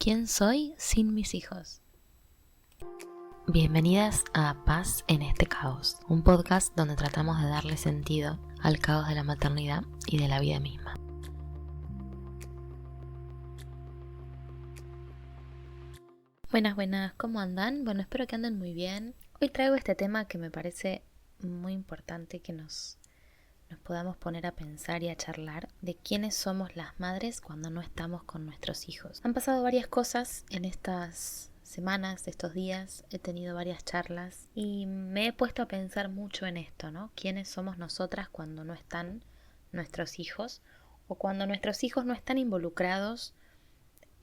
¿Quién soy sin mis hijos? Bienvenidas a Paz en este caos, un podcast donde tratamos de darle sentido al caos de la maternidad y de la vida misma. Buenas, ¿cómo andan? Bueno, espero que anden muy bien. Hoy traigo este tema que me parece muy importante que nos podamos poner a pensar y a charlar de quiénes somos las madres cuando no estamos con nuestros hijos. Han pasado varias cosas en estas semanas, estos días, he tenido varias charlas y me he puesto a pensar mucho en esto, ¿no? ¿Quiénes somos nosotras cuando no están nuestros hijos o cuando nuestros hijos no están involucrados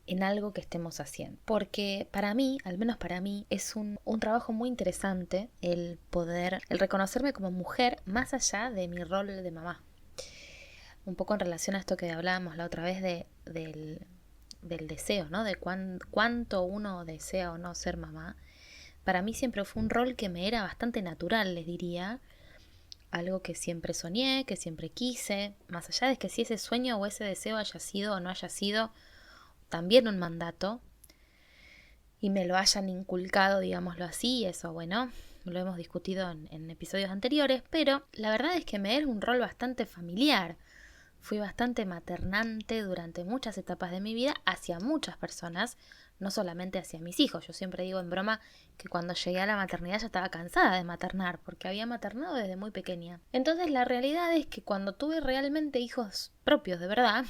en algo que estemos haciendo? Porque para mí, al menos para mí, es un trabajo muy interesante el reconocerme como mujer más allá de mi rol de mamá. Un poco en relación a esto que hablábamos la otra vez del deseo, ¿no? De cuánto uno desea o no ser mamá. Para mí siempre fue un rol que me era bastante natural, les diría. Algo que siempre soñé, que siempre quise. Más allá de que si ese sueño o ese deseo haya sido o no haya sido también un mandato y me lo hayan inculcado, digámoslo así, eso bueno, lo hemos discutido en episodios anteriores, pero la verdad es que me era un rol bastante familiar. Fui bastante maternante durante muchas etapas de mi vida hacia muchas personas, no solamente hacia mis hijos. Yo siempre digo en broma que cuando llegué a la maternidad ya estaba cansada de maternar, porque había maternado desde muy pequeña. Entonces la realidad es que cuando tuve realmente hijos propios de verdad,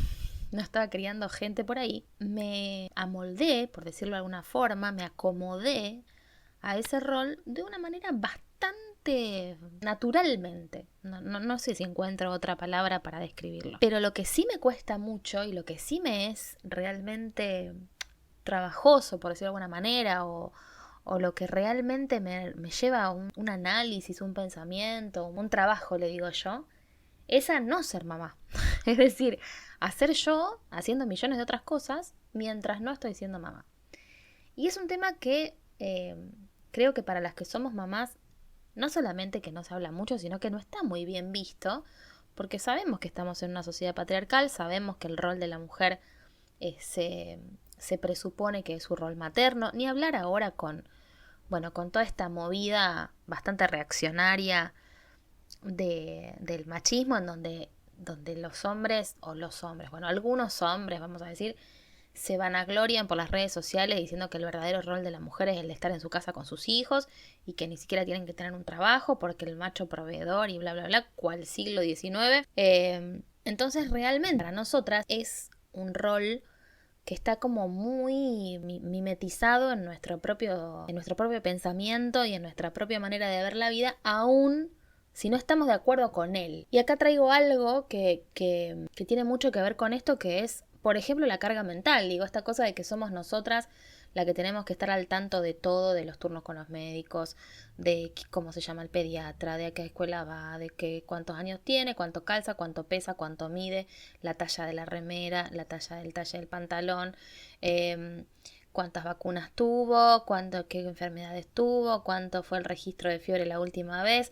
no estaba criando gente por ahí, me amoldé, por decirlo de alguna forma, me acomodé a ese rol de una manera bastante naturalmente. No sé si encuentro otra palabra para describirlo. Pero lo que sí me cuesta mucho y lo que sí me es realmente trabajoso, por decirlo de alguna manera, o lo que realmente me lleva a un análisis, un pensamiento, un trabajo, le digo yo, es a no ser mamá. Es decir, hacer yo haciendo millones de otras cosas mientras no estoy siendo mamá. Y es un tema que creo que para las que somos mamás, no solamente que no se habla mucho, sino que no está muy bien visto, porque sabemos que estamos en una sociedad patriarcal, sabemos que el rol de la mujer se presupone que es su rol materno, ni hablar ahora con toda esta movida bastante reaccionaria del machismo, en donde los hombres, algunos hombres, vamos a decir, se vanaglorian por las redes sociales diciendo que el verdadero rol de la mujer es el de estar en su casa con sus hijos y que ni siquiera tienen que tener un trabajo porque el macho proveedor y bla bla bla, cual siglo XIX. Entonces realmente para nosotras es un rol que está como muy mimetizado en nuestro propio pensamiento y en nuestra propia manera de ver la vida, aún si no estamos de acuerdo con él. Y acá traigo algo que tiene mucho que ver con esto, que es, por ejemplo, la carga mental. Digo, esta cosa de que somos nosotras la que tenemos que estar al tanto de todo, de los turnos con los médicos, de cómo se llama el pediatra, de a qué escuela va, de cuántos años tiene, cuánto calza, cuánto pesa, cuánto mide, la talla de la remera, la talla del pantalón, cuántas vacunas tuvo, qué enfermedades tuvo, cuánto fue el registro de fiebre la última vez,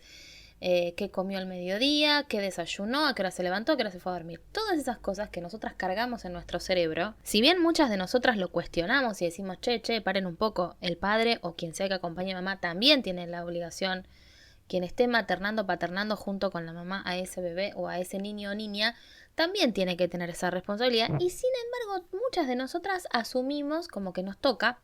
qué comió al mediodía, qué desayunó, a qué hora se levantó, a qué hora se fue a dormir. Todas esas cosas que nosotras cargamos en nuestro cerebro, si bien muchas de nosotras lo cuestionamos y decimos, che, paren un poco, el padre o quien sea que acompañe a mamá también tiene la obligación, quien esté maternando, paternando junto con la mamá a ese bebé o a ese niño o niña, también tiene que tener esa responsabilidad. Y sin embargo, muchas de nosotras asumimos como que nos toca,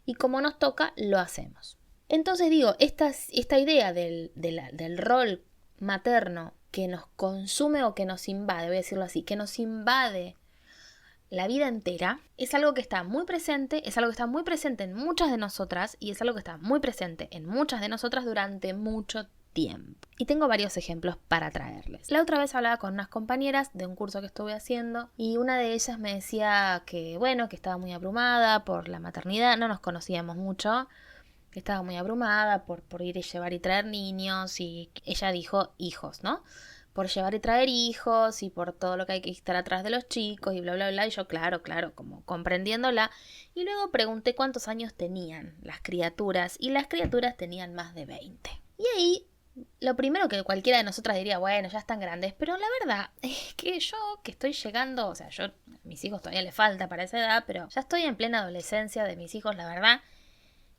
y como nos toca, lo hacemos. Entonces digo, esta idea del rol materno que nos consume o que nos invade, voy a decirlo así, que nos invade la vida entera, es algo que está muy presente, es algo que está muy presente en muchas de nosotras y es algo que está muy presente en muchas de nosotras durante mucho tiempo. Y tengo varios ejemplos para traerles. La otra vez hablaba con unas compañeras de un curso que estuve haciendo y una de ellas me decía que estaba muy abrumada por la maternidad, no nos conocíamos mucho, estaba muy abrumada por ir y llevar y traer niños, y ella dijo hijos, ¿no? Por llevar y traer hijos y por todo lo que hay que estar atrás de los chicos y bla bla bla, y yo claro, como comprendiéndola, y luego pregunté cuántos años tenían las criaturas, y las criaturas tenían más de 20. Y ahí lo primero que cualquiera de nosotras diría, bueno, ya están grandes, pero la verdad es que yo que estoy llegando, o sea, yo, a mis hijos todavía les falta para esa edad, pero ya estoy en plena adolescencia de mis hijos, la verdad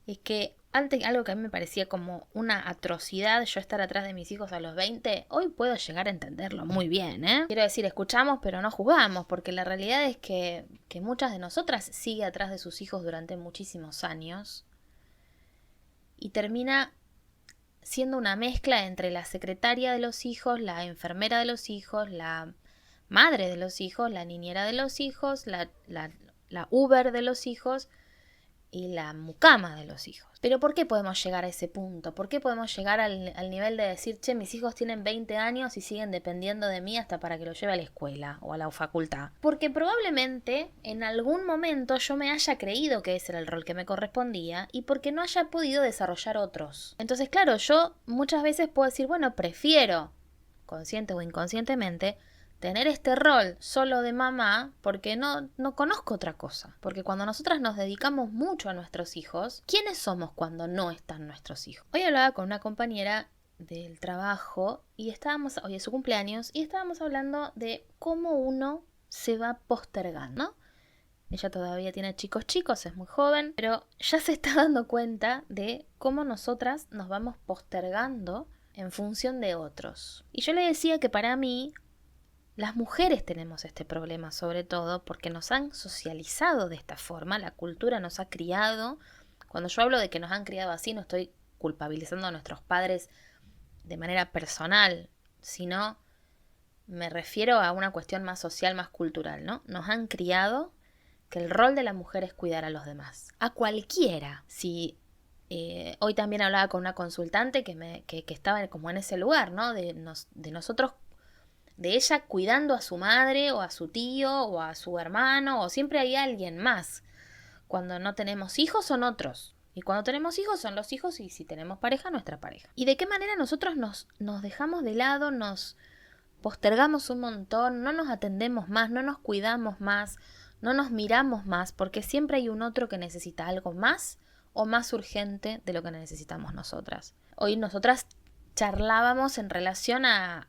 es que antes algo que a mí me parecía como una atrocidad yo estar atrás de mis hijos a los 20, hoy puedo llegar a entenderlo muy bien, ¿eh? Quiero decir, escuchamos pero no juzgamos, porque la realidad es que muchas de nosotras sigue atrás de sus hijos durante muchísimos años y termina siendo una mezcla entre la secretaria de los hijos, la enfermera de los hijos, la madre de los hijos, la niñera de los hijos, la Uber de los hijos y la mucama de los hijos. Pero ¿por qué podemos llegar a ese punto? ¿Por qué podemos llegar al nivel de decir, che, mis hijos tienen 20 años y siguen dependiendo de mí hasta para que los lleve a la escuela o a la facultad? Porque probablemente en algún momento yo me haya creído que ese era el rol que me correspondía y porque no haya podido desarrollar otros. Entonces, claro, yo muchas veces puedo decir, bueno, prefiero, consciente o inconscientemente, tener este rol solo de mamá porque no conozco otra cosa. Porque cuando nosotras nos dedicamos mucho a nuestros hijos, ¿quiénes somos cuando no están nuestros hijos? Hoy hablaba con una compañera del trabajo y hoy es su cumpleaños, y estábamos hablando de cómo uno se va postergando, ¿no? Ella todavía tiene chicos, es muy joven, pero ya se está dando cuenta de cómo nosotras nos vamos postergando en función de otros. Y yo le decía que para mí las mujeres tenemos este problema sobre todo porque nos han socializado de esta forma, la cultura nos ha criado. Cuando yo hablo de que nos han criado así, no estoy culpabilizando a nuestros padres de manera personal, sino me refiero a una cuestión más social, más cultural, ¿no? Nos han criado que el rol de la mujer es cuidar a los demás, a cualquiera. Si hoy también hablaba con una consultante que estaba como en ese lugar, ¿no? De nosotros, de ella cuidando a su madre o a su tío o a su hermano, o siempre hay alguien más. Cuando no tenemos hijos son otros, y cuando tenemos hijos son los hijos, y si tenemos pareja, nuestra pareja. Y de qué manera nosotros nos dejamos de lado, nos postergamos un montón, no nos atendemos más, no nos cuidamos más, no nos miramos más, porque siempre hay un otro que necesita algo más o más urgente de lo que necesitamos nosotras. Hoy nosotras charlábamos en relación a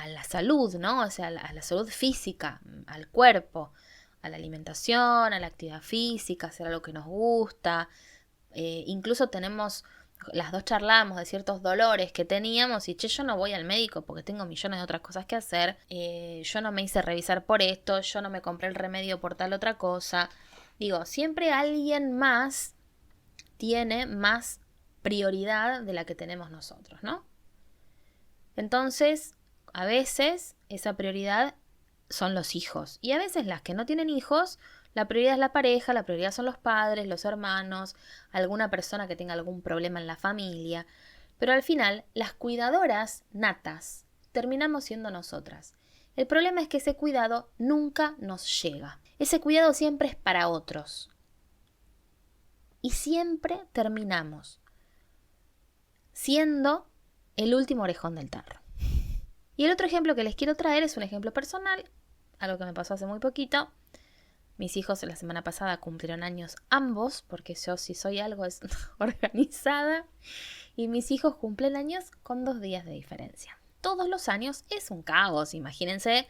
la salud, ¿no? O sea, a la salud física, al cuerpo, a la alimentación, a la actividad física, hacer algo que nos gusta. Incluso las dos charlábamos de ciertos dolores que teníamos y, che, yo no voy al médico porque tengo millones de otras cosas que hacer. Yo no me hice revisar por esto, yo no me compré el remedio por tal otra cosa. Digo, siempre alguien más tiene más prioridad de la que tenemos nosotros, ¿no? Entonces, a veces esa prioridad son los hijos, y a veces las que no tienen hijos, la prioridad es la pareja, la prioridad son los padres, los hermanos, alguna persona que tenga algún problema en la familia, pero al final las cuidadoras natas terminamos siendo nosotras. El problema es que ese cuidado nunca nos llega. Ese cuidado siempre es para otros. Y siempre terminamos siendo el último orejón del tarro. Y el otro ejemplo que les quiero traer es un ejemplo personal, algo que me pasó hace muy poquito. Mis hijos la semana pasada cumplieron años ambos, porque yo si soy algo es organizada, y mis hijos cumplen años con 2 días de diferencia. Todos los años es un caos, imagínense,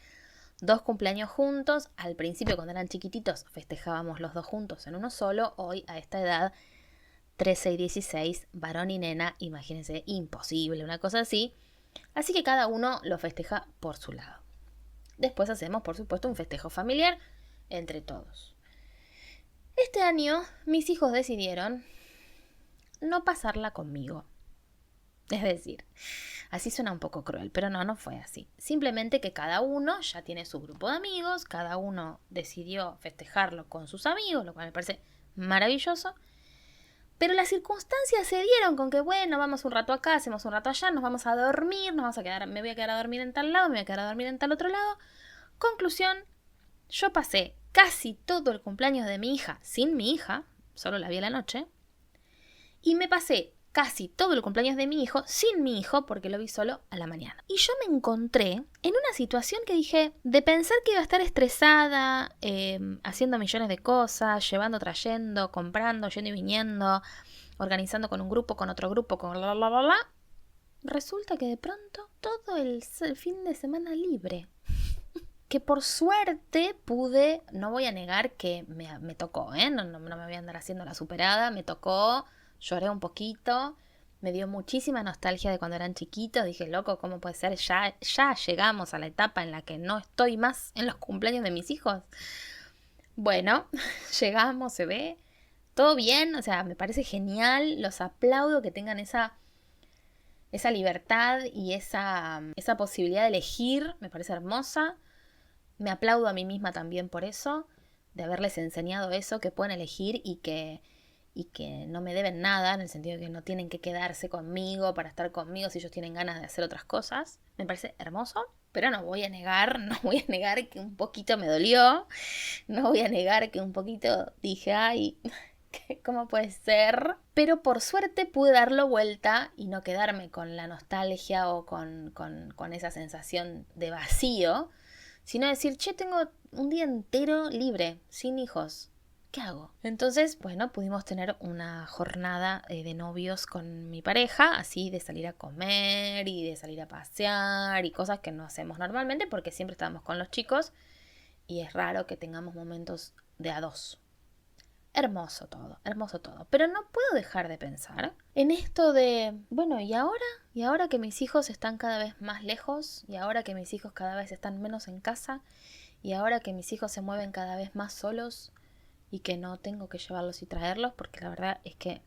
2 cumpleaños juntos. Al principio, cuando eran chiquititos, festejábamos los 2 juntos en uno solo. Hoy, a esta edad, 13 y 16, varón y nena, imagínense, imposible, una cosa así. Así que cada uno lo festeja por su lado. Después hacemos, por supuesto, un festejo familiar entre todos. Este año mis hijos decidieron no pasarla conmigo. Es decir, así suena un poco cruel, pero no fue así. Simplemente que cada uno ya tiene su grupo de amigos, cada uno decidió festejarlo con sus amigos, lo cual me parece maravilloso. Pero las circunstancias se dieron con que, bueno, vamos un rato acá, hacemos un rato allá, nos vamos a dormir, me voy a quedar a dormir en tal lado, me voy a quedar a dormir en tal otro lado. Conclusión, yo pasé casi todo el cumpleaños de mi hija sin mi hija, solo la vi a la noche, y me pasé casi todo el cumpleaños de mi hijo sin mi hijo porque lo vi solo a la mañana. Y yo me encontré en una situación que dije, de pensar que iba a estar estresada, haciendo millones de cosas, llevando, trayendo, comprando, yendo y viniendo, organizando con un grupo, con otro grupo, con bla, bla, bla, bla. resulta que de pronto todo el fin de semana libre. Que por suerte pude, no voy a negar que me tocó, no me voy a andar haciendo la superada, me tocó, lloré un poquito, me dio muchísima nostalgia de cuando eran chiquitos, dije, loco, ¿cómo puede ser? Ya llegamos a la etapa en la que no estoy más en los cumpleaños de mis hijos. Bueno, llegamos, se ve, todo bien, o sea, me parece genial, los aplaudo que tengan esa libertad y esa posibilidad de elegir, me parece hermosa. Me aplaudo a mí misma también por eso, de haberles enseñado eso, que pueden elegir y que no me deben nada, en el sentido de que no tienen que quedarse conmigo para estar conmigo si ellos tienen ganas de hacer otras cosas. Me parece hermoso, pero no voy a negar que un poquito me dolió, no voy a negar que un poquito dije, ay, ¿cómo puede ser? Pero por suerte pude darlo vuelta y no quedarme con la nostalgia o con esa sensación de vacío, sino decir, che, tengo un día entero libre, sin hijos. ¿Qué hago? Entonces, bueno, pudimos tener una jornada de novios con mi pareja, así de salir a comer y de salir a pasear y cosas que no hacemos normalmente porque siempre estamos con los chicos y es raro que tengamos momentos de a dos. Hermoso todo. Pero no puedo dejar de pensar en esto de, bueno, ¿y ahora? ¿Y ahora que mis hijos están cada vez más lejos? ¿Y ahora que mis hijos cada vez están menos en casa? ¿Y ahora que mis hijos se mueven cada vez más solos? Y que no tengo que llevarlos y traerlos, porque la verdad es que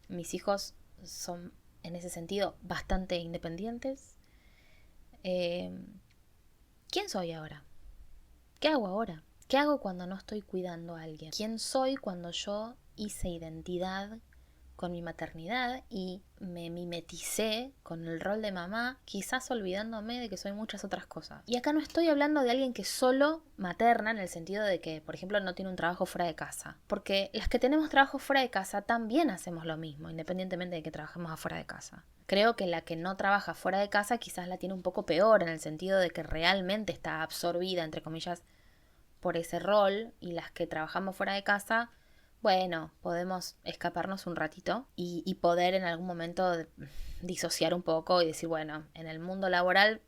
mis hijos son, en ese sentido, bastante independientes. ¿Quién soy ahora? ¿Qué hago ahora? ¿Qué hago cuando no estoy cuidando a alguien? ¿Quién soy cuando yo hice identidad con mi maternidad y me mimeticé con el rol de mamá, quizás olvidándome de que soy muchas otras cosas? Y acá no estoy hablando de alguien que solo materna, en el sentido de que, por ejemplo, no tiene un trabajo fuera de casa. Porque las que tenemos trabajo fuera de casa también hacemos lo mismo, independientemente de que trabajemos afuera de casa. Creo que la que no trabaja fuera de casa quizás la tiene un poco peor, en el sentido de que realmente está absorbida, entre comillas, por ese rol, y las que trabajamos fuera de casa, bueno, podemos escaparnos un ratito y poder en algún momento disociar un poco y decir, bueno, en el mundo laboral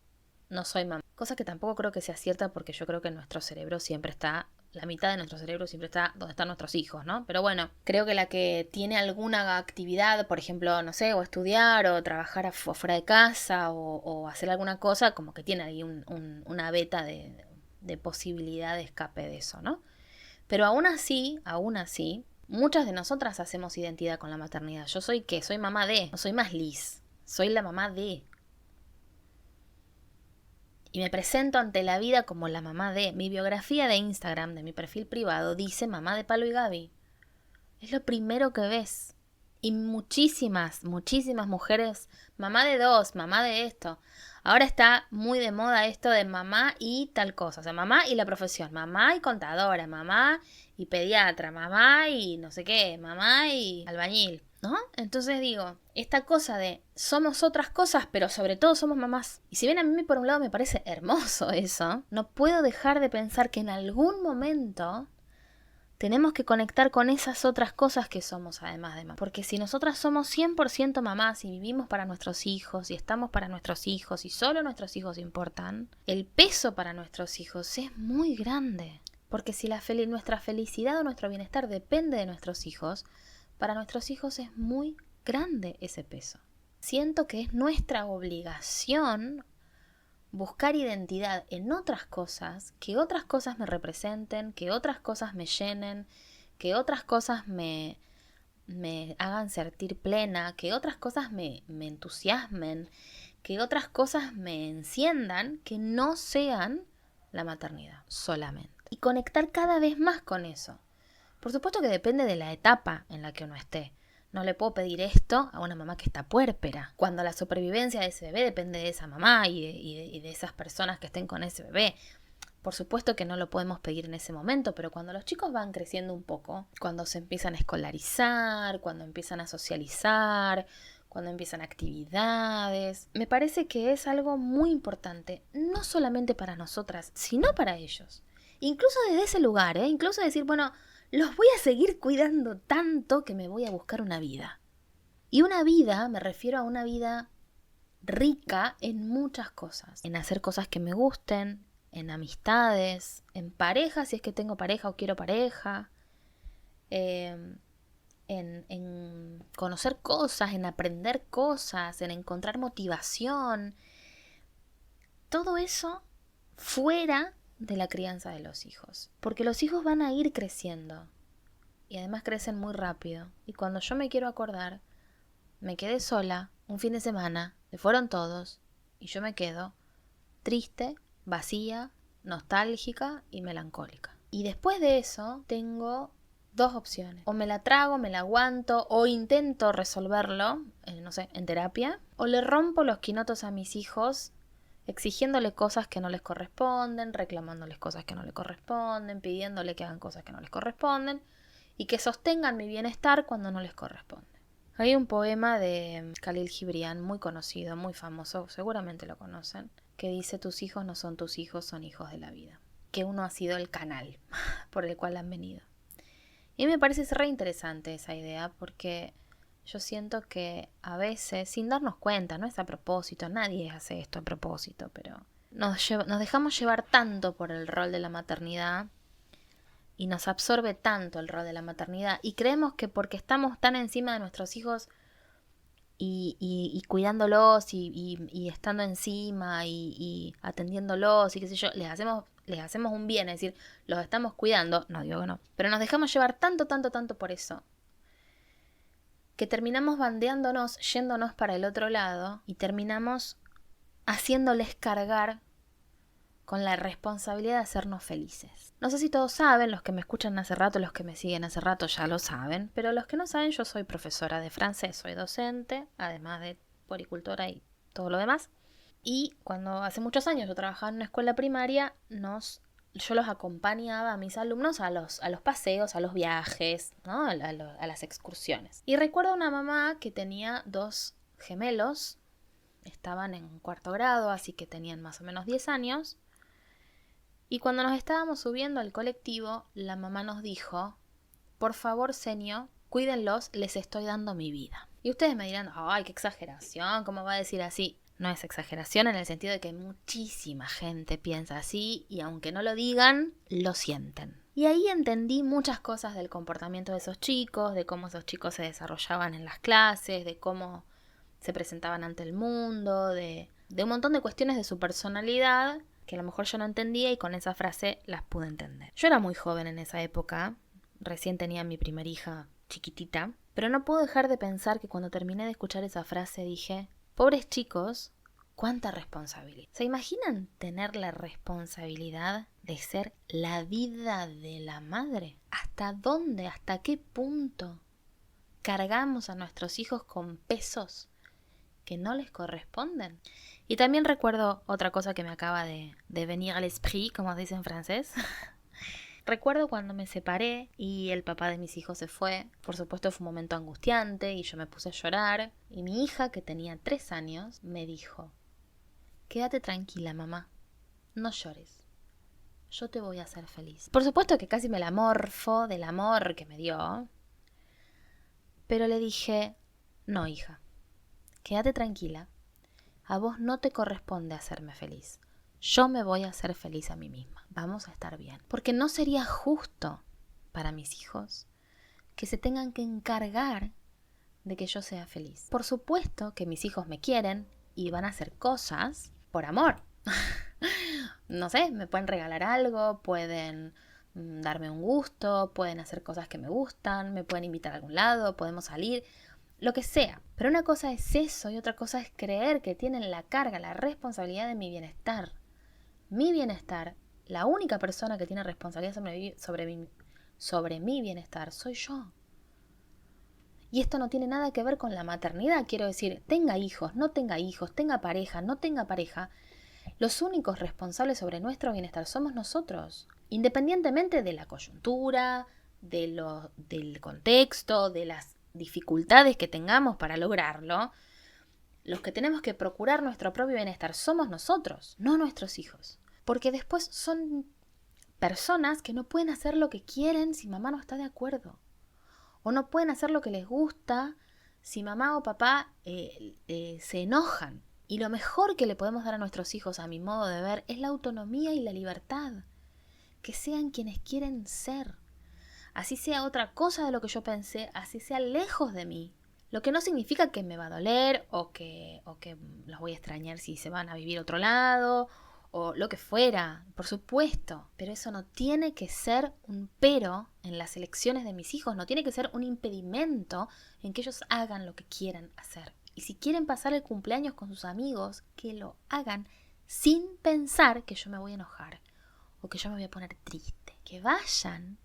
no soy mamá. Cosa que tampoco creo que sea cierta porque yo creo que nuestro cerebro siempre está, la mitad de nuestro cerebro siempre está donde están nuestros hijos, ¿no? Pero bueno, creo que la que tiene alguna actividad, por ejemplo, no sé, o estudiar o trabajar afuera de casa o hacer alguna cosa, como que tiene ahí una beta de posibilidad de escape de eso, ¿no? Pero aún así, muchas de nosotras hacemos identidad con la maternidad. ¿Yo soy qué? Soy mamá de, no soy más Liz, soy la mamá de. Y me presento ante la vida como la mamá de. Mi biografía de Instagram, de mi perfil privado, dice mamá de Palo y Gaby. Es lo primero que ves. Y muchísimas mujeres, mamá de dos, mamá de esto. Ahora está muy de moda esto de mamá y tal cosa. O sea, mamá y la profesión. Mamá y contadora, mamá y pediatra, mamá y no sé qué, mamá y albañil, ¿no? Entonces digo, esta cosa de somos otras cosas, pero sobre todo somos mamás. Y si bien a mí por un lado me parece hermoso eso, no puedo dejar de pensar que en algún momento tenemos que conectar con esas otras cosas que somos además de mamá. Porque si nosotras somos 100% mamás y vivimos para nuestros hijos y estamos para nuestros hijos y solo nuestros hijos importan, el peso para nuestros hijos es muy grande. Porque si nuestra felicidad o nuestro bienestar depende de nuestros hijos, para nuestros hijos es muy grande ese peso. Siento que es nuestra obligación buscar identidad en otras cosas, que otras cosas me representen, que otras cosas me llenen, que otras cosas me hagan sentir plena, que otras cosas me entusiasmen, que otras cosas me enciendan, que no sean la maternidad solamente. Y conectar cada vez más con eso. Por supuesto que depende de la etapa en la que uno esté. No le puedo pedir esto a una mamá que está puérpera, cuando la supervivencia de ese bebé depende de esa mamá y de esas personas que estén con ese bebé. Por supuesto que no lo podemos pedir en ese momento, pero cuando los chicos van creciendo un poco, cuando se empiezan a escolarizar, cuando empiezan a socializar, cuando empiezan actividades, me parece que es algo muy importante, no solamente para nosotras, sino para ellos. Incluso desde ese lugar, incluso decir, bueno, los voy a seguir cuidando tanto que me voy a buscar una vida. Y una vida, me refiero a una vida rica en muchas cosas, en hacer cosas que me gusten, en amistades, en pareja, si es que tengo pareja o quiero pareja, en conocer cosas, en aprender cosas, en encontrar motivación. Todo eso fuera de la crianza de los hijos, porque los hijos van a ir creciendo y además crecen muy rápido, y cuando yo me quiero acordar, me quedé sola un fin de semana, se fueron todos y yo me quedo triste, vacía, nostálgica y melancólica. Y después de eso tengo dos opciones: o me la trago, me la aguanto, o intento resolverlo, no sé, en terapia, o le rompo los quinotos a mis hijos exigiéndole cosas que no les corresponden, reclamándoles cosas que no les corresponden, pidiéndole que hagan cosas que no les corresponden y que sostengan mi bienestar cuando no les corresponde. Hay un poema de Khalil Gibran muy conocido, muy famoso, seguramente lo conocen, que dice: tus hijos no son tus hijos, son hijos de la vida. Que uno ha sido el canal por el cual han venido. Y me parece re interesante esa idea, porque yo siento que a veces, sin darnos cuenta, no es a propósito, nadie hace esto a propósito, pero nos dejamos llevar tanto por el rol de la maternidad y nos absorbe tanto el rol de la maternidad y creemos que porque estamos tan encima de nuestros hijos y cuidándolos y estando encima y atendiéndolos y qué sé yo, les hacemos un bien, es decir, los estamos cuidando, no digo que no, pero nos dejamos llevar tanto por eso, que terminamos bandeándonos, yéndonos para el otro lado y terminamos haciéndoles cargar con la responsabilidad de hacernos felices. No sé si todos saben, los que me escuchan hace rato, los que me siguen hace rato ya lo saben, pero los que no saben, yo soy profesora de francés, soy docente, además de puericultora y todo lo demás. Y cuando hace muchos años yo trabajaba en una escuela primaria, yo los acompañaba a mis alumnos a los paseos, a los viajes, ¿no? a las excursiones. Y recuerdo una mamá que tenía 2 gemelos, estaban en 4º grado, así que tenían más o menos 10 años. Y cuando nos estábamos subiendo al colectivo, la mamá nos dijo: por favor, señor, cuídenlos, les estoy dando mi vida. Y ustedes me dirán: ay, qué exageración, ¿cómo va a decir así? No es exageración en el sentido de que muchísima gente piensa así y aunque no lo digan, lo sienten. Y ahí entendí muchas cosas del comportamiento de esos chicos, de cómo esos chicos se desarrollaban en las clases, de cómo se presentaban ante el mundo, de un montón de cuestiones de su personalidad que a lo mejor yo no entendía y con esa frase las pude entender. Yo era muy joven en esa época, recién tenía mi primer hija chiquitita, pero no puedo dejar de pensar que cuando terminé de escuchar esa frase dije: pobres chicos, cuánta responsabilidad. ¿Se imaginan tener la responsabilidad de ser la vida de la madre? ¿Hasta dónde, hasta qué punto cargamos a nuestros hijos con pesos que no les corresponden? Y también recuerdo otra cosa que me acaba de venir al esprit, como se dice en francés. Recuerdo cuando me separé y el papá de mis hijos se fue. Por supuesto fue un momento angustiante y yo me puse a llorar. Y mi hija, que tenía 3 años, me dijo: quédate tranquila, mamá, no llores, yo te voy a hacer feliz. Por supuesto que casi me la morfo del amor que me dio, pero le dije: no, hija, quédate tranquila, a vos no te corresponde hacerme feliz. Yo me voy a hacer feliz a mí misma. Vamos a estar bien. Porque no sería justo para mis hijos que se tengan que encargar de que yo sea feliz. Por supuesto que mis hijos me quieren y van a hacer cosas por amor. No sé, me pueden regalar algo, pueden darme un gusto, pueden hacer cosas que me gustan, me pueden invitar a algún lado, podemos salir, lo que sea. Pero una cosa es eso y otra cosa es creer que tienen la carga, la responsabilidad de mi bienestar. Mi bienestar, la única persona que tiene responsabilidad sobre mi bienestar soy yo. Y esto no tiene nada que ver con la maternidad. Quiero decir, tenga hijos, no tenga hijos, tenga pareja, no tenga pareja, los únicos responsables sobre nuestro bienestar somos nosotros. Independientemente de la coyuntura, del contexto, de las dificultades que tengamos para lograrlo, los que tenemos que procurar nuestro propio bienestar somos nosotros, no nuestros hijos. Porque después son personas que no pueden hacer lo que quieren si mamá no está de acuerdo. O no pueden hacer lo que les gusta si mamá o papá se enojan. Y lo mejor que le podemos dar a nuestros hijos, a mi modo de ver, es la autonomía y la libertad. Que sean quienes quieren ser. Así sea otra cosa de lo que yo pensé, así sea lejos de mí. Lo que no significa que me va a doler o que los voy a extrañar si se van a vivir a otro lado o lo que fuera, por supuesto. Pero eso no tiene que ser un pero en las elecciones de mis hijos, no tiene que ser un impedimento en que ellos hagan lo que quieran hacer. Y si quieren pasar el cumpleaños con sus amigos, que lo hagan sin pensar que yo me voy a enojar o que yo me voy a poner triste. Que vayan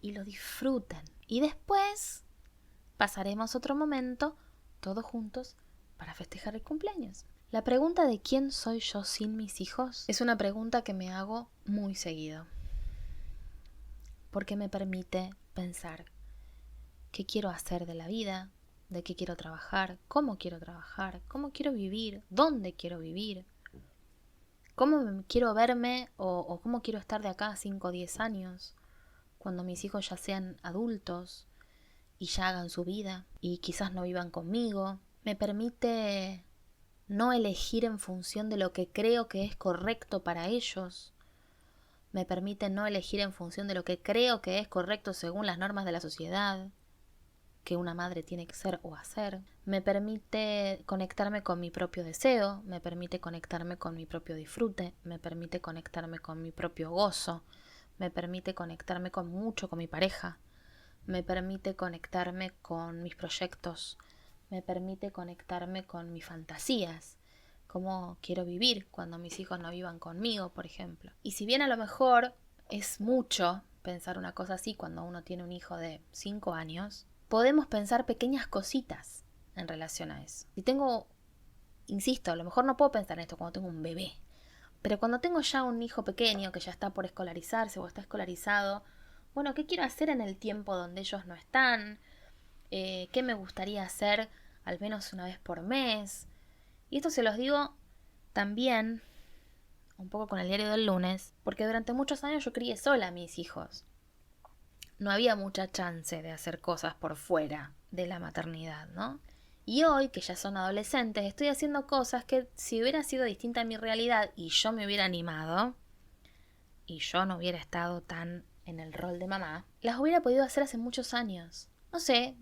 y lo disfruten. Y después pasaremos otro momento todos juntos para festejar el cumpleaños. La pregunta de quién soy yo sin mis hijos es una pregunta que me hago muy seguido. Porque me permite pensar qué quiero hacer de la vida, de qué quiero trabajar, cómo quiero vivir, dónde quiero vivir, cómo quiero verme o cómo quiero estar de acá a 5 o 10 años, cuando mis hijos ya sean adultos y ya hagan su vida y quizás no vivan conmigo. Me permite no elegir en función de lo que creo que es correcto para ellos. Me permite no elegir en función de lo que creo que es correcto según las normas de la sociedad que una madre tiene que ser o hacer. Me permite conectarme con mi propio deseo, me permite conectarme con mi propio disfrute, me permite conectarme con mi propio gozo, me permite conectarme con mi pareja, me permite conectarme con mis proyectos, me permite conectarme con mis fantasías, cómo quiero vivir cuando mis hijos no vivan conmigo, por ejemplo. Y si bien a lo mejor es mucho pensar una cosa así cuando uno tiene un hijo de 5 años, podemos pensar pequeñas cositas en relación a eso. Si tengo, insisto, a lo mejor no puedo pensar en esto cuando tengo un bebé, pero cuando tengo ya un hijo pequeño que ya está por escolarizarse o está escolarizado, bueno, ¿qué quiero hacer en el tiempo donde ellos no están? ¿Qué me gustaría hacer al menos una vez por mes? Y esto se los digo también un poco con el diario del lunes, porque durante muchos años yo crié sola a mis hijos. No había mucha chance de hacer cosas por fuera de la maternidad, ¿no? Y hoy, que ya son adolescentes, estoy haciendo cosas que si hubiera sido distinta a mi realidad y yo me hubiera animado, y yo no hubiera estado tan en el rol de mamá, las hubiera podido hacer hace muchos años. No sé,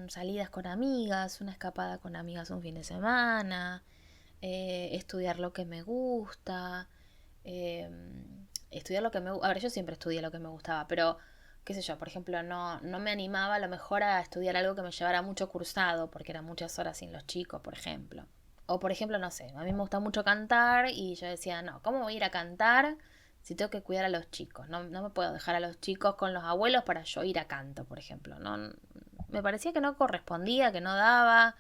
salidas con amigas, una escapada con amigas un fin de semana, estudiar lo que me gusta, estudiar lo que me gusta. A ver, yo siempre estudié lo que me gustaba, pero qué sé yo, por ejemplo, no me animaba a lo mejor a estudiar algo que me llevara mucho cursado, porque eran muchas horas sin los chicos, por ejemplo. O por ejemplo, no sé, a mí me gusta mucho cantar y yo decía, no, ¿cómo voy a ir a cantar si tengo que cuidar a los chicos? No me puedo dejar a los chicos con los abuelos para yo ir a canto, por ejemplo. No, me parecía que no correspondía, que no daba,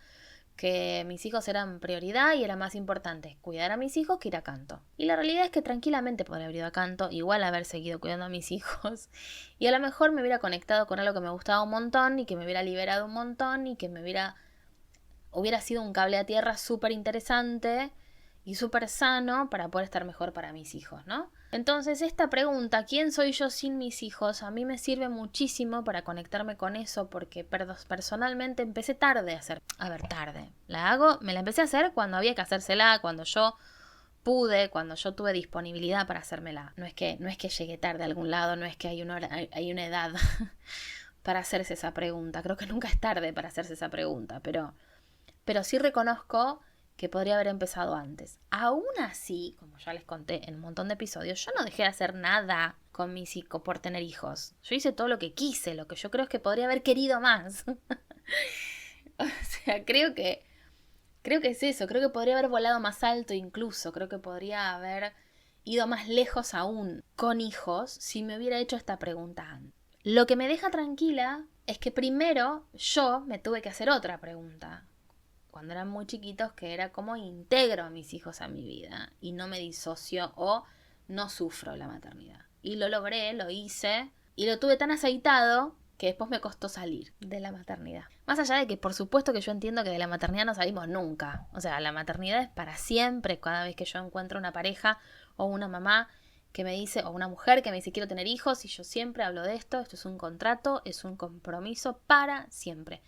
que mis hijos eran prioridad y era más importante cuidar a mis hijos que ir a canto. Y la realidad es que tranquilamente podría haber ido a canto, igual haber seguido cuidando a mis hijos, y a lo mejor me hubiera conectado con algo que me gustaba un montón y que me hubiera liberado un montón y que me hubiera sido un cable a tierra súper interesante y súper sano para poder estar mejor para mis hijos, ¿no? Entonces esta pregunta, ¿quién soy yo sin mis hijos? A mí me sirve muchísimo para conectarme con eso porque personalmente empecé tarde a hacer. A ver, tarde. Me la empecé a hacer cuando había que hacérsela, cuando yo pude, cuando yo tuve disponibilidad para hacérmela. No es que llegué tarde a algún lado, no es que hay una edad para hacerse esa pregunta. Creo que nunca es tarde para hacerse esa pregunta, pero sí reconozco que podría haber empezado antes. Aún así, como ya les conté en un montón de episodios, yo no dejé de hacer nada con mis hijos por tener hijos. Yo hice todo lo que quise, lo que yo creo es que podría haber querido más. O sea, creo que es eso, creo que podría haber volado más alto incluso, creo que podría haber ido más lejos aún con hijos si me hubiera hecho esta pregunta antes. Lo que me deja tranquila es que primero yo me tuve que hacer otra pregunta cuando eran muy chiquitos, que era cómo integro a mis hijos a mi vida y no me disocio o no sufro la maternidad. Y lo logré, lo hice y lo tuve tan aceitado que después me costó salir de la maternidad. Más allá de que por supuesto que yo entiendo que de la maternidad no salimos nunca. O sea, la maternidad es para siempre. Cada vez que yo encuentro una pareja o una mamá que me dice, o una mujer que me dice quiero tener hijos, y yo siempre hablo de esto es un contrato, es un compromiso para siempre.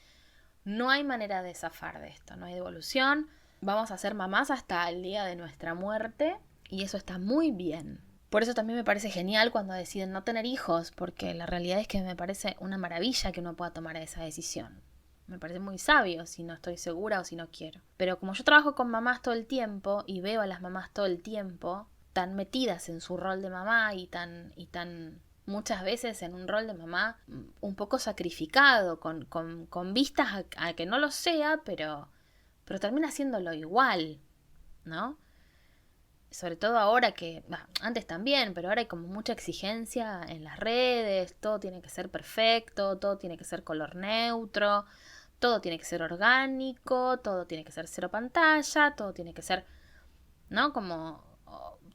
No hay manera de zafar de esto, no hay devolución, vamos a ser mamás hasta el día de nuestra muerte y eso está muy bien. Por eso también me parece genial cuando deciden no tener hijos, porque la realidad es que me parece una maravilla que uno pueda tomar esa decisión. Me parece muy sabio si no estoy segura o si no quiero. Pero como yo trabajo con mamás todo el tiempo y veo a las mamás todo el tiempo, tan metidas en su rol de mamá y tan muchas veces en un rol de mamá un poco sacrificado, con vistas a que no lo sea, pero termina haciéndolo igual, ¿no? Sobre todo ahora que, antes también, pero ahora hay como mucha exigencia en las redes, todo tiene que ser perfecto, todo tiene que ser color neutro, todo tiene que ser orgánico, todo tiene que ser cero pantalla, todo tiene que ser, ¿no? Como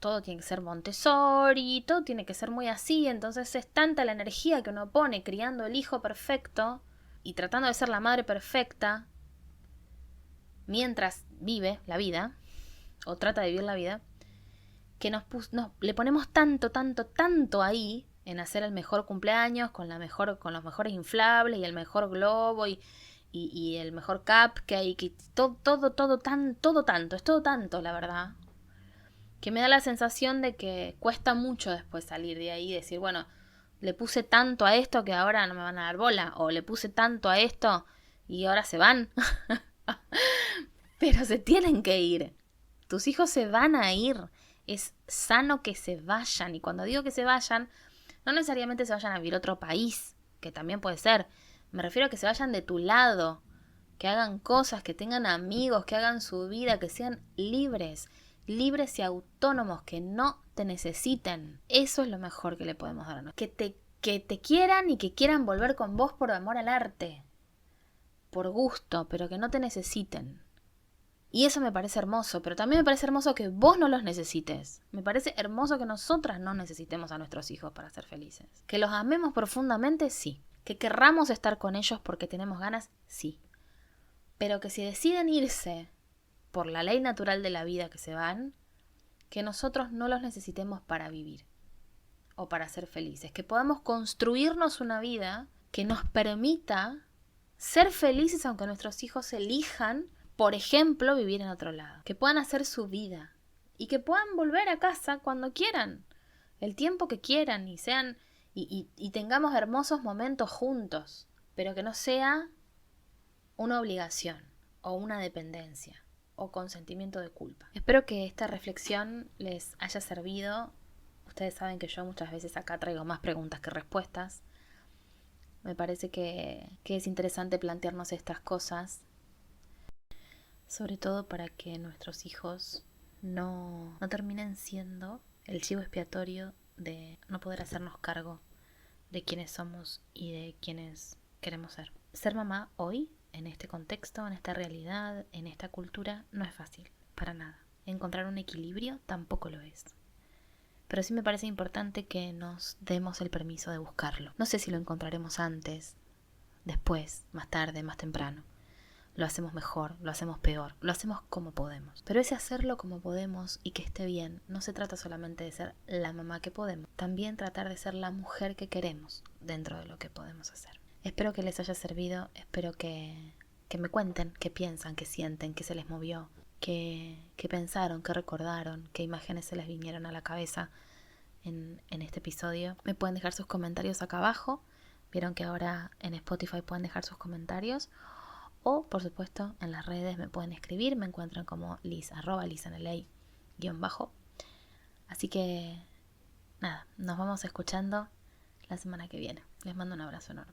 todo tiene que ser Montessori, todo tiene que ser muy así, entonces es tanta la energía que uno pone criando el hijo perfecto y tratando de ser la madre perfecta mientras vive la vida, o trata de vivir la vida, que le ponemos tanto ahí en hacer el mejor cumpleaños con los mejores inflables y el mejor globo y el mejor cupcake y todo tanto, es todo tanto, la verdad, que me da la sensación de que cuesta mucho después salir de ahí y decir, bueno, le puse tanto a esto que ahora no me van a dar bola, o le puse tanto a esto y ahora se van. Pero se tienen que ir. Tus hijos se van a ir. Es sano que se vayan. Y cuando digo que se vayan, no necesariamente se vayan a vivir a otro país, que también puede ser. Me refiero a que se vayan de tu lado, que hagan cosas, que tengan amigos, que hagan su vida, que sean libres, libres y autónomos, que no te necesiten. Eso es lo mejor que le podemos dar a nosotros. Que te quieran y que quieran volver con vos por amor al arte, por gusto, pero que no te necesiten. Y eso me parece hermoso, pero también me parece hermoso que vos no los necesites. Me parece hermoso que nosotras no necesitemos a nuestros hijos para ser felices. Que los amemos profundamente, sí. Que querramos estar con ellos porque tenemos ganas, sí. Pero que si deciden irse por la ley natural de la vida que se van, que nosotros no los necesitemos para vivir o para ser felices. Que podamos construirnos una vida que nos permita ser felices aunque nuestros hijos elijan, por ejemplo, vivir en otro lado. Que puedan hacer su vida y que puedan volver a casa cuando quieran, el tiempo que quieran y sean y tengamos hermosos momentos juntos, pero que no sea una obligación o una dependencia o consentimiento de culpa. Espero que esta reflexión les haya servido. Ustedes saben que yo muchas veces acá traigo más preguntas que respuestas. Me parece que es interesante plantearnos estas cosas, sobre todo para que nuestros hijos no terminen siendo el chivo expiatorio de no poder hacernos cargo de quiénes somos y de quiénes queremos ser. Ser mamá hoy, en este contexto, en esta realidad, en esta cultura, no es fácil, para nada. Encontrar un equilibrio tampoco lo es. Pero sí me parece importante que nos demos el permiso de buscarlo. No sé si lo encontraremos antes, después, más tarde, más temprano. Lo hacemos mejor, lo hacemos peor, lo hacemos como podemos. Pero ese hacerlo como podemos y que esté bien, no se trata solamente de ser la mamá que podemos, también tratar de ser la mujer que queremos dentro de lo que podemos hacer. Espero que les haya servido, espero que me cuenten qué piensan, qué sienten, qué se les movió, qué pensaron, qué recordaron, qué imágenes se les vinieron a la cabeza en este episodio. Me pueden dejar sus comentarios acá abajo. Vieron que ahora en Spotify pueden dejar sus comentarios. O, por supuesto, en las redes me pueden escribir. Me encuentran como Liz, @LizAneley_. Así que, nada, nos vamos escuchando la semana que viene. Les mando un abrazo enorme.